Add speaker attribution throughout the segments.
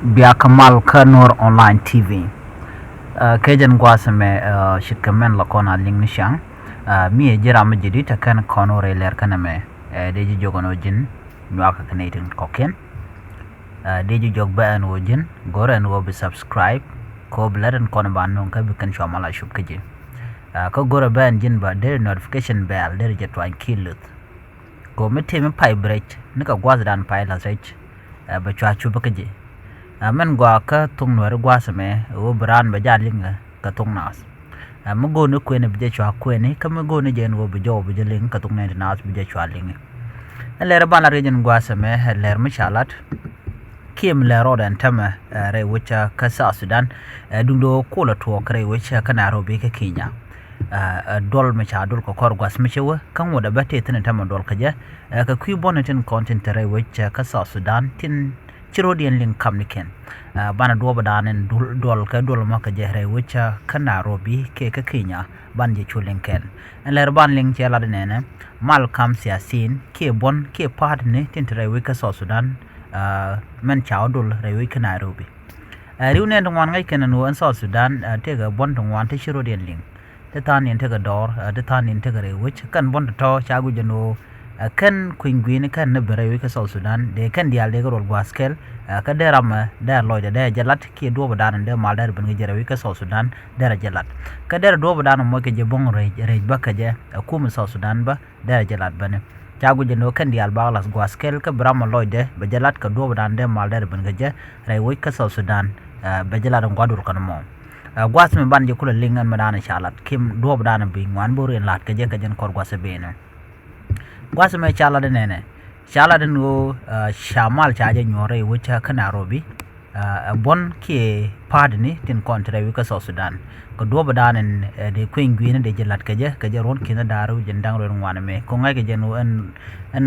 Speaker 1: Bia Kamal Kanur Online TV. Kajan Guasame Shikamen Lakona Ling Nishang. Me Jerama Jidita kan Konore Ler Kaname. Deji Jogonojin, Mwaka Canadian Koken. Deji Jogba and Wojin, Gora and Wobi subscribe. Ko Blood and Konaban Nunka Bukan Shamala Shupkaji. Ko Gora Ban Jinba, their notification bell, there is a twine kill. Go meet him pie break, Nika Guazadan pie las rich. But Chupakaji. Men gwa ka tung nuer gwa same o bran ba jalinga ka tung nas mugo ne kwene bje chwa kwene ka mugo ne jen wo bjo bje ling ka tung ne nas bje chwa ling ler ban la region gwa same ler mishalat kim le rodan tama re wucha ka sa Sudan dundo kula to kre wucha ka Nairobi ka Kenya dol me cha dol ko kor gwas me chewa kan woda bate tin tama dol ka ja ka kwi bonetin content re wucha ka sa Sudan tin Chirodian link kamniken bana duoba danen dol ka dol maka jehre wucha ka Nairobi ke ka Kenya ban je chulinken ler ban link chela denene mal kam siasin ke bon ke partne tintre wika so Sudan men chao dol re wika Nairobi riune ndwan ngai kenan wo so Sudan tega bon ndwan te Chirodian link te tanin tega dor te tanin tega re wucha kan bon to chagu jeno kan kwingwini kan ne bere wika South Sudan de kan dial de rol gwaskel ka deram der loide de jalat ki do badan de mal der ben jere wika South Sudan der jalat ka der do badan mo ke je bon rej baka je kum South Sudan ba der jalat bane jagu je no kan dial balas gwaskel ka bram loide be jalat ka do badan de mal der ben je re wika South Sudan be jalat ngwadur kan mo gwas me ban je kula lingan madana chalat kim do badan bi ngwan borin lat ka je ka jen kor gwase bene Guasame chala de nene. Chala de no shamal chaje nyore wucha ka Nairobi. Bon ki pardni tin kontre wika South Sudan. Ko do badanen de queen gwina de jelat kaje ron kina daru jendang ron wana me. Ko ngai kaje no en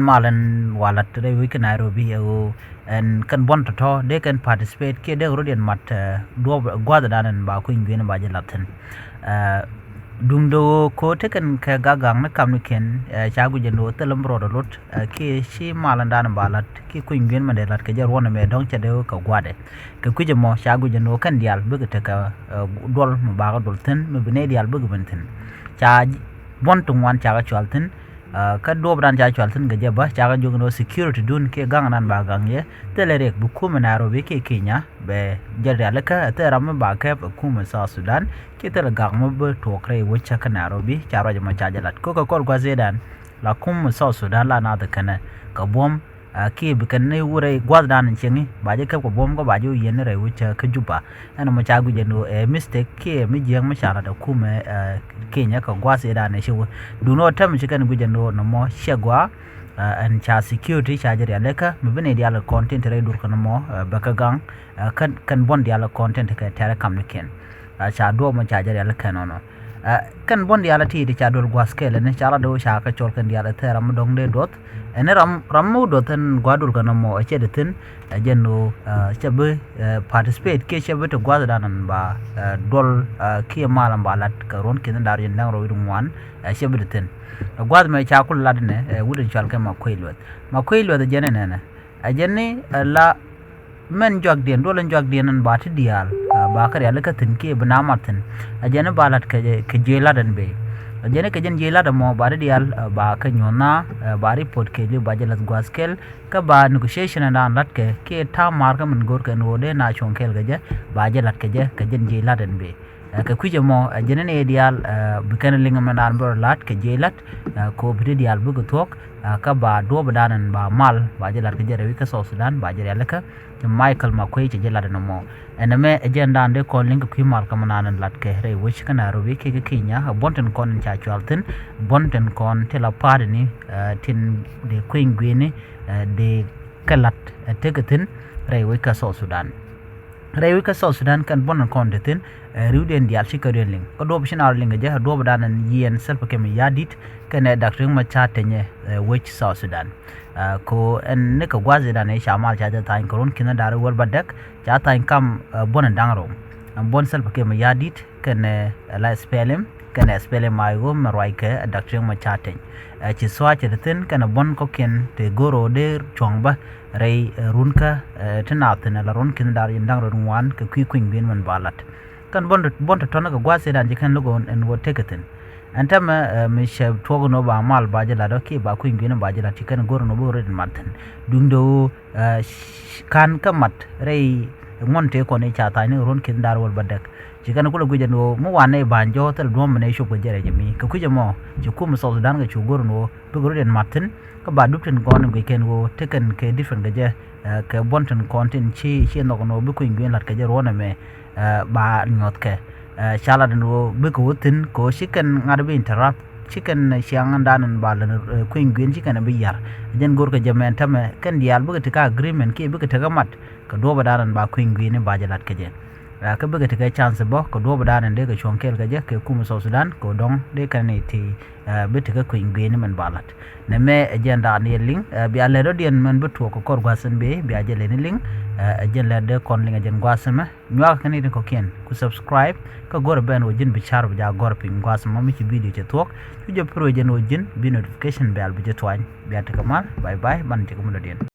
Speaker 1: malan walat de wika Nairobi o en kan bon to de kan participate ki de rodian mat do gwada danen ba queen gwina ba jelaten. Dundo ko tekan ka gagang na kamniken chagu jendo telam rodo lot ki shi malanda na balat ki kuingen mandelat ka jarwona me dong chade ka gwade ka kuje mo chagu jendo kan dial buga te ka dol mo baga dol ten me bene dial buga benten cha bon tungwan chaga chalten ka dobran cha chalten ga jeba chaga jogno security dun ke ganganan bagang ye telerek bu kuma Nairobi ke Kenya be jarya laka teram ba ka kuma South Sudan kita legak mobil tuakre wucha ka Nairobi cara jema jalat ko ka kor gwazedan la kum South Sudan la na da kana ka bom ki bikan ne wure gwadan chengi baje ka ko bom ko baje yen re wucha ka juba ana ma chagu jeno mistake ki mi jeng ma shara da kuma Kenya ka gwazedan ne shi duno tam shi kan gujeno no mo shegwa an cha security charger ya leka mbene dia la content re dur kana mo baka gang kan bon dia la content ka tare kamniken cha do mo charger ya leka no kan bon dia la ti di cha dol gwaskele ne cha la do cha ka chol kan dia la tera mo dong de dot ene ramu doten gwadul kana mo che de tin jeno chebe participate ke chebe to gwadanan ba dol ki malam balat ka ron kin dar yen dang ro dum wan chebe de tin gwad me cha kul ladne wudin chal ka makoilo de jene ne ajene la men jog den dolan jog den ba ti dial ba kar ya laka tin ke bana matin ajene balat ka jela den be ajene ka jen jela da mo ba dial ba ka nyona ba report ke le ba jelas gwaskel ka ba negotiation na lat ke ta mar ka men gor ka no de na chonkel ga je ba jelat ka jen jela den be ka kuje mo ajene ne dial bikan lingam na dan bor lat ka jelat ko bi dial bu go tok ka ba do badanan ba mal ba jelat ka jere wika South Sudan ba jere laka Michael Makwei che jelat no mo ename agenda ande ko link ku mal ka manan lat ke re wich ka Nairobi ke Kenya bonten kon cha chalten bonten kon tela parni tin de queen gwini de kalat tegatin re wika South Sudan Rewika South Sudan kan bonan kondetin riuden dial shikaren ling ko do bishin arling je do badanan yen self kem yadit kan Dr. ma chatenye which South Sudan ko en ne ko gwaze dan e shamal cha ta in koron kina dar wor badak cha ta in kam bonan dangro bon self kem yadit kan la spelem kana spele mai go marwai ke dakcheng ma chaten chi swa che tin kana bon ko ken te goro de chongba rei runka tinat na la run kin dar indang ron wan ke kwing bin man balat kan bon to na gwa se dan je kan logo en wo teketin antama mi she togo no ba mal ba je la do ki ba kwing bin ba je la ti kan goro no bo red martin dungdo kan kamat rei ngonte ko ne chata ni ron kin dar wol badak jikana kula gujano mo wane banjo tel dom ne shup gajere jami ka kujamo jukum so sudan ga chugor no bugoro den martin ka ba dupten gon ga ken go teken ke different gaje ke bonten content chi no no bu ko nguen lat gaje rona me ba nyot ke chala den wo bu ko tin ko shiken ngarbe interrupt chicken siang danan balan queen gwin chicken bi yar jen gor ka jamen tame kan dial bu ka agreement ki bu ka tagamat ka do badaran ba queen gwin ba jalat ka je ka bu ka chance bo ko do badaran de ka chonkel ka je ke kum so sudan ko dong de kan ni ti bi ka queen gwin man balat ne me agenda ni link bi ale do dien man bu to ko kor gwasen be bi ajele ni link agenda de kon linga jen gwasema nywa kan ni ko ken ku subscribe ka gor ben wajin bi char bi ja gor pin gwasema mi ci video ci tok ju pro jen wajin bi notification bell bi je twany bi atakamal bye bye ban ci ko mo den